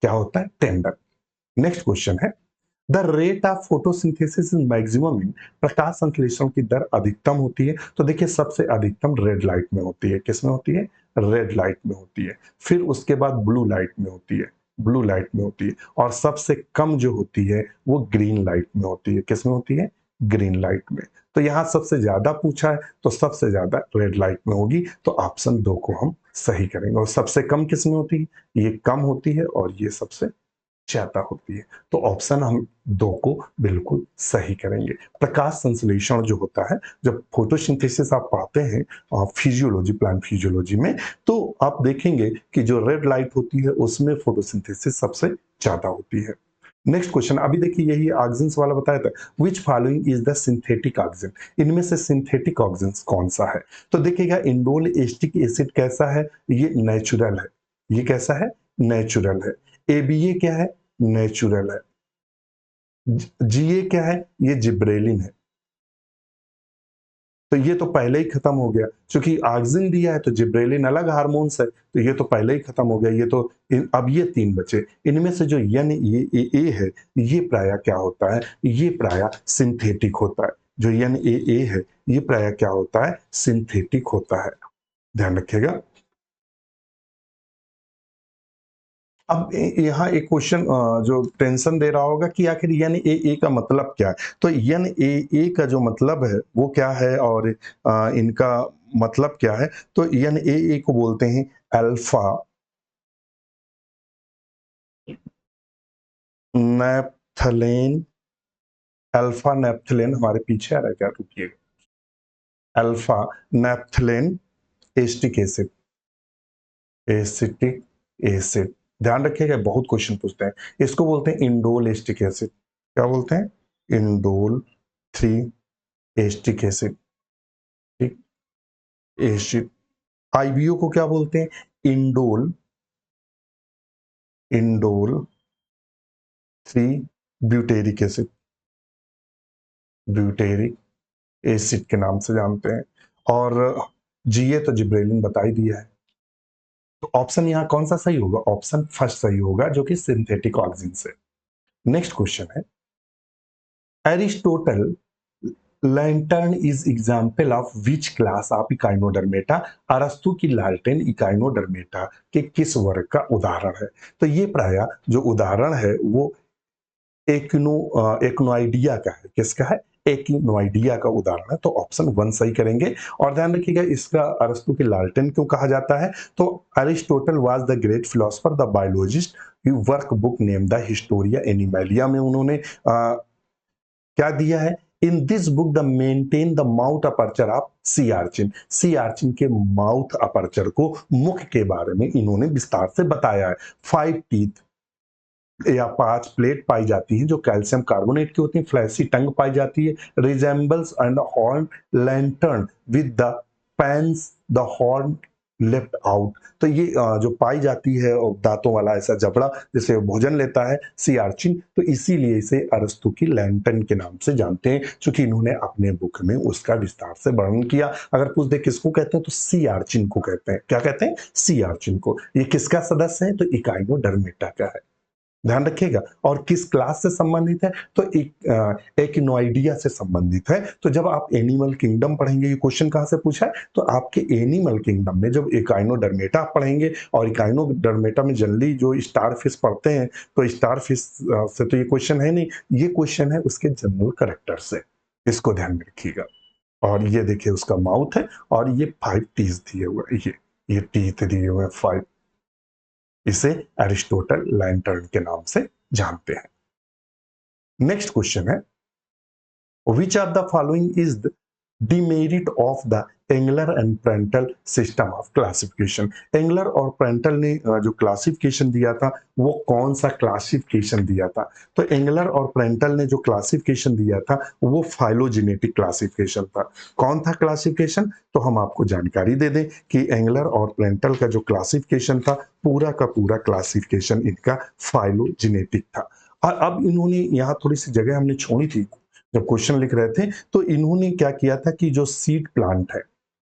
Speaker 1: क्या होता है? टेंडन। नेक्स्ट क्वेश्चन है the rate of photosynthesis is maximum in. प्रकाश संश्लेषण की दर अधिकतम होती है। तो देखिए सबसे अधिकतम रेड लाइट में होती है। किसमें होती है? रेड लाइट में होती है। फिर उसके बाद ब्लू लाइट में होती है। ब्लू लाइट में होती है, और सबसे कम जो होती है वो ग्रीन लाइट में होती है। किस में होती है? ग्रीन लाइट में। तो यहाँ सबसे ज्यादा पूछा है तो सबसे ज्यादा रेड लाइट में होगी, तो ऑप्शन 2 को हम सही करेंगे। और सबसे कम किस में होती है? ये कम होती है और ये सबसे ज्यादा होती है, तो ऑप्शन हम 2 को बिल्कुल सही करेंगे। प्रकाश संश्लेषण जो होता है, जब फोटोसिंथेसिस आप पढ़ते हैं फिजियोलॉजी, प्लांट फिजियोलॉजी में, तो आप देखेंगे कि जो रेड लाइट होती है उसमें फोटोसिंथेसिस सबसे ज्यादा होती है। नेक्स्ट क्वेश्चन, अभी देखिए यही ऑक्सीजन वाला बताया था, which following is the synthetic oxygen, इनमें से सिंथेटिक ऑक्सीजन कौन सा है? तो देखिएगा, इंडोल एस्टिक एसिड कैसा है? ये नेचुरल है। ये कैसा है? नेचुरल है। एबीए क्या है? नेचुरल है। जीए क्या है? ये जिब्रेलिन है। तो ये तो पहले ही खत्म हो गया, क्योंकि ऑक्सीजन दिया है तो जिब्रेलिन अलग हार्मोन्स है, तो ये तो पहले ही खत्म हो गया। ये तो अब ये 3 बचे। इनमें से जो एन ए है, ये प्राय क्या होता है? ये प्राय सिंथेटिक होता है। जो एन ए है, ये प्राय क्या होता है? सिंथेटिक होता है। ध्यान रखिएगा। अब यहाँ एक क्वेश्चन जो टेंशन दे रहा होगा कि आखिर एन ए का मतलब क्या है? तो एन ए का जो मतलब है वो क्या है, और इनका मतलब क्या है? तो एन ए को बोलते हैं अल्फा नैप्थलेन। अल्फा नैप्थलेन हमारे पीछे आ रहा है क्या? रुकिएगा। Alpha नैप्थलेन acetic acid. Acetic acid. ध्यान रखिएगा, बहुत क्वेश्चन पूछते हैं। इसको बोलते हैं इंडोल एस्टिक एसिड। क्या बोलते हैं? Indole 3 acetic acid. ठीक। एसिड। आईबीओ को क्या बोलते हैं? Indole. Indole 3 butyric acid. Butyric acid के नाम से जानते हैं। और जीए तो जिब्रेलिन बता ही दिया है। तो ऑप्शन यहाँ कौन सा सही होगा? ऑप्शन फर्स्ट सही होगा, जो कि सिंथेटिक ऑक्सीजन से। नेक्स्ट क्वेश्चन है, Aristotle lantern is example of which class of Echinodermata. अरस्तु की लालटेन इकाइनोडर्मेटा के किस वर्ग का उदाहरण है? तो ये प्राय जो उदाहरण है वो एक्नोइडिया का है। किसका है? एक्नोइडिया का उदाहरण है, तो ऑप्शन 1 सही करेंगे। और ध्यान रखिएगा, इसका अरस्तु की लालटेन क्यों कहा जाता है? तो Aristotle was the great philosopher, the biologist, work book name the Historia Animalia में उन्होंने क्या दिया है? In this book the maintain the mouth aperture of सी आर्चिन। सी आर्चिन के माउथ अपर्चर को, मुख के बारे में इन्होंने विस्तार से बताया है। 5 टीथ या 5 प्लेट पाई जाती हैं जो कैल्शियम कार्बोनेट की होती है। फ्लैशी टंग पाई जाती है। Resembles and horn lantern with the पैंस the horn left out. तो ये जो पाई जाती है दांतों वाला ऐसा जबड़ा जिससे वो भोजन लेता है, सी आर्चिन, तो इसीलिए इसे अरस्तु की लैंटर्न के नाम से जानते हैं, क्योंकि इन्होंने अपने बुक में उसका विस्तार से वर्णन किया। अगर पूछ दे किसको कहते हैं, तो सी आर्चिन को कहते हैं। क्या कहते हैं? सी आर्चिन को। ये किसका सदस्य है? तो इकाइनोडर्मेटा का है। ध्यान रखिएगा। और किस क्लास से संबंधित है? तो एक्नोइडिया से संबंधित है। तो जब आप एनिमल किंगडम पढ़ेंगे, ये क्वेश्चन कहां से पूछा है? तो आपके एनिमल किंगडम में जब इकाइनोडर्मेटा पढ़ेंगे, और इकाइनोडर्मेटा में जनरली जो स्टार फिश पढ़ते हैं, तो स्टार फिश से तो ये क्वेश्चन है नहीं, ये क्वेश्चन है उसके जनरल करेक्टर से। इसको ध्यान में रखिएगा। और ये देखिए उसका माउथ है, और ये 5 टीथ दिए हुए हैं। ये टीथ दिए हुए हैं 5। इसे एरिस्टोटल लैंटर्न के नाम से जानते हैं। नेक्स्ट क्वेश्चन है, which of the following is the demerit of the angler and Prantl system of classification. Angler और प्रेंटल ने जो क्लासिफिकेशन दिया था, वो कौन सा क्लासिफिकेशन दिया था? तो एंगलर और प्रेंटल ने जो क्लासिफिकेशन दिया था वो फाइलोजेनेटिक क्लासिफिकेशन था। कौन था क्लासिफिकेशन? तो हम आपको जानकारी दे दें कि एंगलर और प्रेंटल का जो क्लासिफिकेशन था, पूरा का पूरा क्लासिफिकेशन इनका फाइलोजेनेटिक था। और अब इन्होंने यहाँ थोड़ी सी जगह हमने छोड़ी थी जब क्वेश्चन लिख रहे थे, तो इन्होंने क्या किया था कि जो सीड प्लांट है,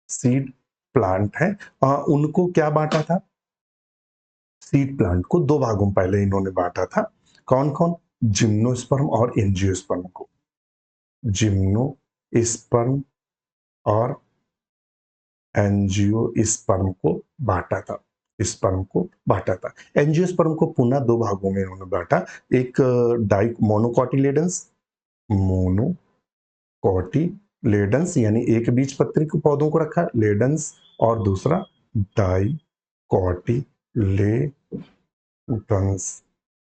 Speaker 1: सीड प्लांट है, उनको क्या बांटा था? सीड प्लांट को 2 भागों में पहले इन्होंने बांटा था। कौन कौन? जिम्नोस्पर्म और एंजियोस्पर्म को। जिम्नोस्पर्म और एंजियोस्पर्म को बांटा था। स्पर्म को बांटा था। एंजियोस्पर्म को पुनः दो भागों में उन्होंने बांटा, एक डाई मोनोकोटिलेडन्स, मोनोकोटिलेडन्स यानी एक बीजपत्री के पौधों को रखा लेडन्स, और दूसरा डाइकोटिलेडन्स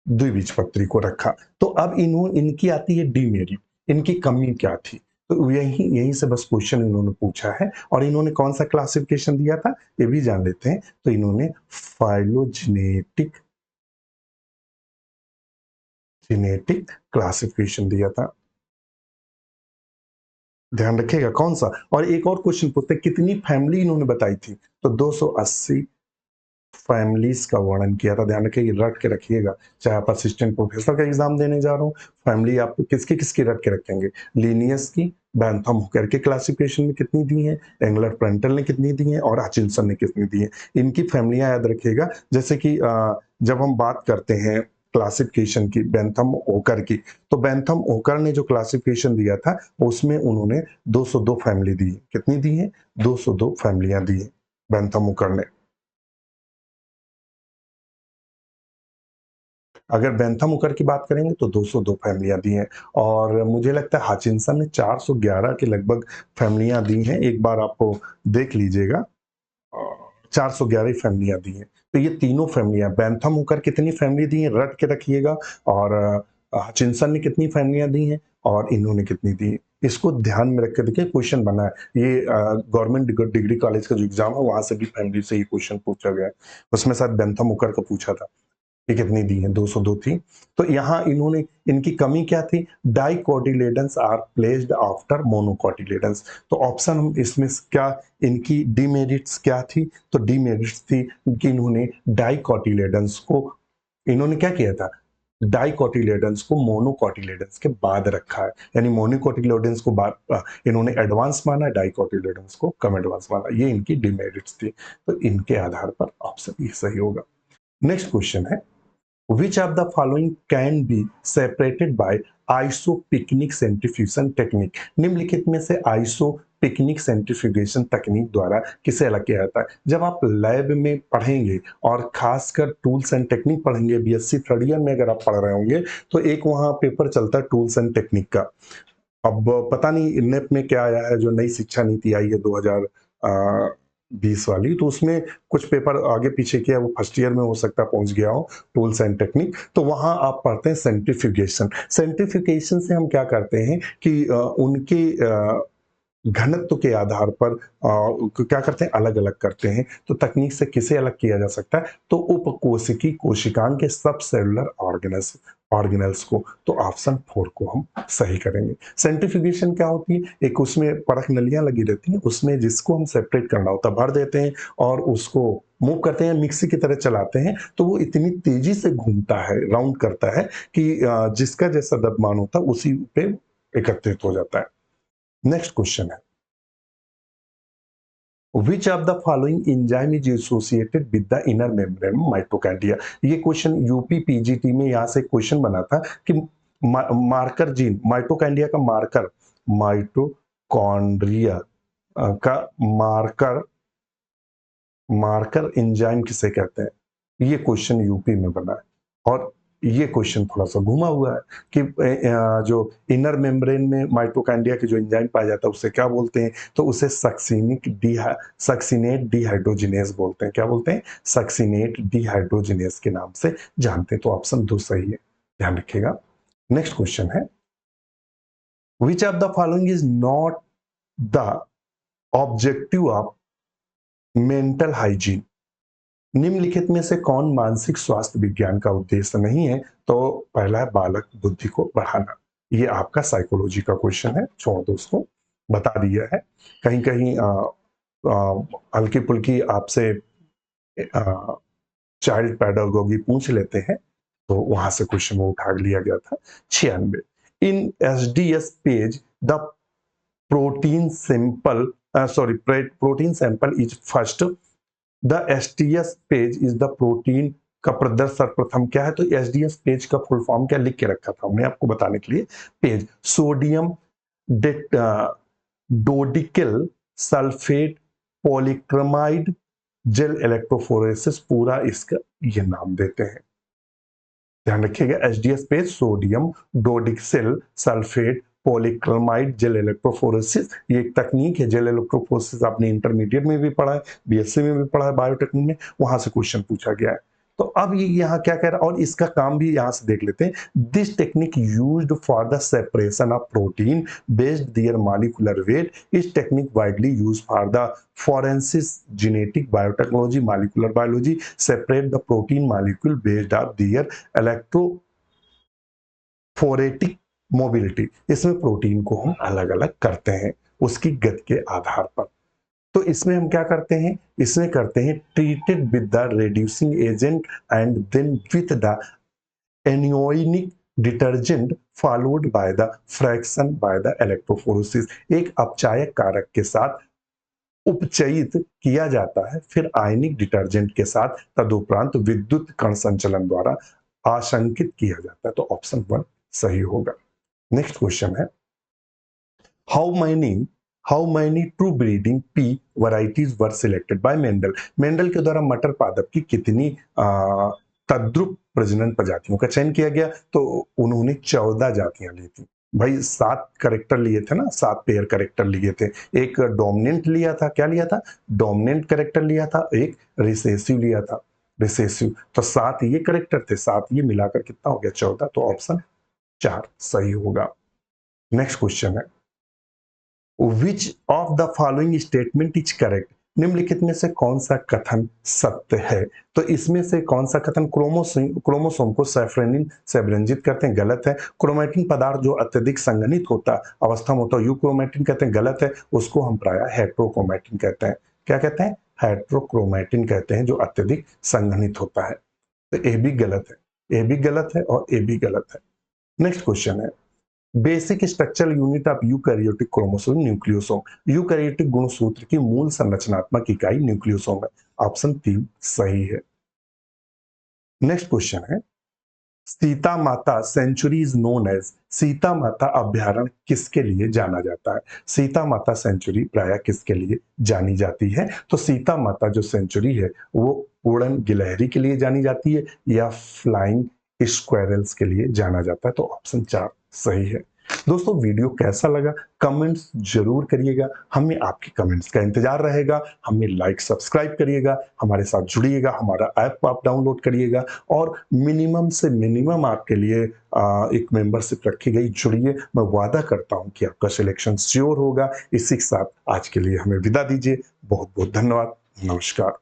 Speaker 1: द्विबीजपत्री को रखा। तो अब इनकी आती है डीमेरिट, इनकी कमी क्या थी, तो यहीं से बस क्वेश्चन इन्होंने पूछा है। और इन्होंने कौन सा क्लासिफिकेशन दिया था ये भी जान लेते हैं। तो इन्होंने फाइलोजेनेटिक क्लासिफिकेशन दिया था, ध्यान रखिएगा कौन सा। और एक और क्वेश्चन पूछते हैं कितनी फैमिली इन्होंने बताई थी, तो 280 फैमिलीज का वर्णन किया था। ध्यान रखिएगा, रट के रखिएगा, चाहे आप असिस्टेंट प्रोफेसर का एग्जाम देने जा रहे हो, फैमिली आप किसकी किसकी रट के रखेंगे। लीनियस की बैंथम हुकर के क्लासिफिकेशन में कितनी दी है, एंगलर प्रेंटल ने कितनी दी है, और हचिंसन ने कितनी दी है। इनकी फैमिलियां याद रखिएगा। जैसे कि जब हम बात करते हैं क्लासिफिकेशन की बैंथम होकर की, तो बैंथम होकर ने जो क्लासिफिकेशन दिया था उसमें उन्होंने 202 फैमिली दी। कितनी दी है, 202 फैमिलियां दी है बैंथम होकर ने। अगर बैंथम उकर की बात करेंगे तो 202 फैमिलियां दी हैं, और मुझे लगता है हाचिंसन ने 411 के लगभग फैमिलियां दी हैं। एक बार आपको देख लीजिएगा, 411 फैमिलियां दी हैं। तो ये तीनों फैमिलियां, बैंथम उकर कितनी फैमिली दी हैं रट के रखिएगा, और हाचिंसन ने कितनी फैमिलियां दी हैं, और इन्होंने कितनी दी हैं। इसको ध्यान में रख के देखिए, क्वेश्चन बना है ये गवर्नमेंट डिग्री कॉलेज का जो एग्जाम है वहां से भी फैमिली से ये क्वेश्चन पूछा गया है। उसमें शायद बैंथम उकर का पूछा था, ये कितनी दी है, 202 थी। तो यहाँ इन्होंने, इनकी कमी क्या थी, dicotyledons are placed after monocotyledons. तो ऑप्शन हम इसमें क्या, इनकी डीमेरिट्स क्या थी, तो डीमेरिट्स थी कि इन्होंने डाइकोटिलेडन्स को, इन्होंने क्या किया था, डाइकोटिलेडन्स को मोनोकोटिलेडन्स के बाद रखा है, यानी मोनोकोटिलेडन्स को बाद इन्होंने एडवांस माना, डाइकोटिलेडन्स को कम एडवांस माना। ये इनकी डीमेरिट्स थी। तो इनके आधार पर ऑप्शन ये सही होगा। नेक्स्ट क्वेश्चन है, which of the following can be separated by isopycnic centrifugation technique। निम्नलिखित में से isopycnic centrifugation तकनीक द्वारा किसे अलग किया जाता है। जब आप लैब में पढ़ेंगे और खासकर टूल्स एंड टेक्निक पढ़ेंगे, बीएससी थर्ड ईयर में अगर आप पढ़ रहे होंगे, तो एक वहां पेपर चलता है टूल्स एंड टेक्निक का। अब पता नहीं नेप में क्या आया है, जो नई शिक्षा नीति आई है 2020 वाली, तो उसमें कुछ पेपर आगे पीछे किया, वो फर्स्ट ईयर में हो सकता है पहुंच गया हो, टूल्स एंड टेक्निक। तो वहां आप पढ़ते हैं सेंट्रीफ्यूगेशन। सेंट्रीफ्यूगेशन से हम क्या करते हैं कि उनके घनत्व के आधार पर क्या करते हैं, अलग अलग करते हैं। तो तकनीक से किसे अलग किया जा सकता है, तो उपकोशिकी कोशिकांग के सब सेलुलर ऑर्गेनल्स को। तो ऑप्शन 4 को हम सही करेंगे। सेंट्रीफ्यूगेशन क्या होती है, एक उसमें परख नलियां लगी रहती हैं, उसमें जिसको हम सेपरेट करना होता है भर देते हैं और उसको मूव करते हैं, मिक्सी की तरह चलाते हैं, तो वो इतनी तेजी से घूमता है, राउंड करता है कि जिसका जैसा द्रव्यमान होता है उसी पे एकत्रित हो जाता है। नेक्स्ट क्वेश्चन है, Which of the following enzyme is associated with the inner membrane mitochondria। ये क्वेश्चन यूपी पीजीटी में यहाँ से क्वेश्चन बना था कि मार्कर जीन, माइटोकॉन्ड्रिया का मार्कर, माइटोकॉन्ड्रिया का मार्कर, मार्कर एंजाइम किसे कहते हैं। ये क्वेश्चन यूपी में बना है, और ये क्वेश्चन थोड़ा सा घुमा हुआ है कि जो इनर मेम्ब्रेन में माइटोकॉन्ड्रिया के जो एंजाइम पाया जाता है उसे क्या बोलते हैं, तो उसे सक्सिनेट डिहाइड्रोजिनेज बोलते हैं। क्या बोलते हैं, सक्सिनेट डिहाइड्रोजिनेज के नाम से जानते हैं। तो ऑप्शन 2 सही है, ध्यान रखिएगा। नेक्स्ट क्वेश्चन है, which of the following is not the objective of mental hygiene. निम्नलिखित में से कौन मानसिक स्वास्थ्य विज्ञान का उद्देश्य नहीं है, तो पहला है बालक बुद्धि को बढ़ाना। ये आपका साइकोलॉजी का क्वेश्चन है, छोड़ दो उसको, बता दिया है। कहीं कहीं हल्की फुल्की आपसे चाइल्ड पैडागोगी पूछ लेते हैं, तो वहां से क्वेश्चन वो उठा लिया गया था। 96 इन SDS page the protein sample protein sample is first, the SDS page is the protein का प्रदर्शन सर्वप्रथम क्या है, तो एसडीएस पेज का फुल फॉर्म क्या लिख के रखा था हमने आपको बताने के लिए। Page sodium डोडिकल sulphate पॉलीक्रमाइड gel electrophoresis पूरा इसका ये नाम देते हैं। ध्यान रखिएगा, एचडीएस पे सोडियम डोडिक्सिल सल्फेट पॉलीक्रमाइड जेल इलेक्ट्रोफोरेसिस, ये एक तकनीक है। जेल इलेक्ट्रोफोरेसिस आपने इंटरमीडिएट में भी पढ़ा है, बीएससी में भी पढ़ा है, बायोटेक्निक में, वहां से क्वेश्चन पूछा गया है। तो अब ये यहाँ क्या कह रहा है और इसका काम भी यहां से देख लेते हैं। This technique used for the separation of protein based there molecular weight, इस technique widely use for the forensics, genetic biotechnology, molecular biology, separate the protein molecule based on their electrophoretic mobility। इसमें protein को हम अलग अलग करते हैं उसकी गति के आधार पर। तो इसमें हम क्या करते हैं, इसमें करते हैं treated with the reducing agent and then with the anionic detergent followed by the fraction by the electrophoresis. एक अपचायक कारक के साथ उपचयित किया जाता है, फिर आयनिक डिटर्जेंट के साथ तदुपरांत विद्युत कण संचलन द्वारा आशंकित किया जाता है। तो ऑप्शन 1 सही होगा। नेक्स्ट क्वेश्चन है, how many true breeding P varieties were selected by Mendel. Mendel के द्वारा मटर पादप की कितनी तद्रुप प्रजनन प्रजातियों का चयन किया गया? तो उन्होंने 14 जातियां ली थी भाई। 7 करेक्टर लिए थे ना, 7 पेयर करेक्टर लिए थे। एक डोमिनेंट लिया था, क्या लिया था? डोमिनेंट करेक्टर लिया था, एक रिसेसिव लिया था, रिसेसिव। तो 7 ये करेक्टर थे, 7 ये मिलाकर कितना हो गया? 14। तो ऑप्शन 4 सही होगा। नेक्स्ट क्वेश्चन है, which of the following statement is correct. निम्नलिखित में से कौन सा कथन सत्य है? तो इसमें से कौन सा कथन क्रोमोसोम को सैफरेनिन से विरंजित करते हैं? गलत है। क्रोमैटिन पदार्थ जो अत्यधिक संघनित होता अवस्था में होता है यूक्रोमैटिन कहते हैं, गलत है। उसको हम प्रायः हेट्रोक्रोमैटिन कहते हैं। क्या कहते हैं? हेट्रोक्रोमैटिन कहते हैं, जो अत्यधिक संघनित होता है। तो ए भी गलत है, ए भी गलत है और ए भी गलत है। नेक्स्ट क्वेश्चन है, basic structural unit of eukaryotic chromosome nucleosome. Eukaryotic गुणसूत्र की मूल संरचनात्मक इकाई न्यूक्लियोसोम है। ऑप्शन 3 सही है। नेक्स्ट क्वेश्चन है, Sita Mata sanctuary is known as. Sita Mata अभ्यारण्य किसके लिए जाना जाता है? सीता माता सेंचुरी प्रायः किसके लिए जानी जाती है? तो सीता माता जो सेंचुरी है वो उड़न गिलहरी के लिए जानी जाती है या फ्लाइंग स्क्वेरल्स के लिए जाना जाता है। तो ऑप्शन 4 सही है। दोस्तों वीडियो कैसा लगा कमेंट्स जरूर करिएगा, हमें आपके कमेंट्स का इंतजार रहेगा। हमें लाइक सब्सक्राइब करिएगा, हमारे साथ जुड़िएगा, हमारा ऐप आप डाउनलोड करिएगा और मिनिमम से मिनिमम आपके लिए एक मेंबरशिप रखी गई। जुड़िए, मैं वादा करता हूं कि आपका सिलेक्शन श्योर होगा। इसी के साथ आज के लिए हमें विदा दीजिए। बहुत बहुत धन्यवाद। नमस्कार।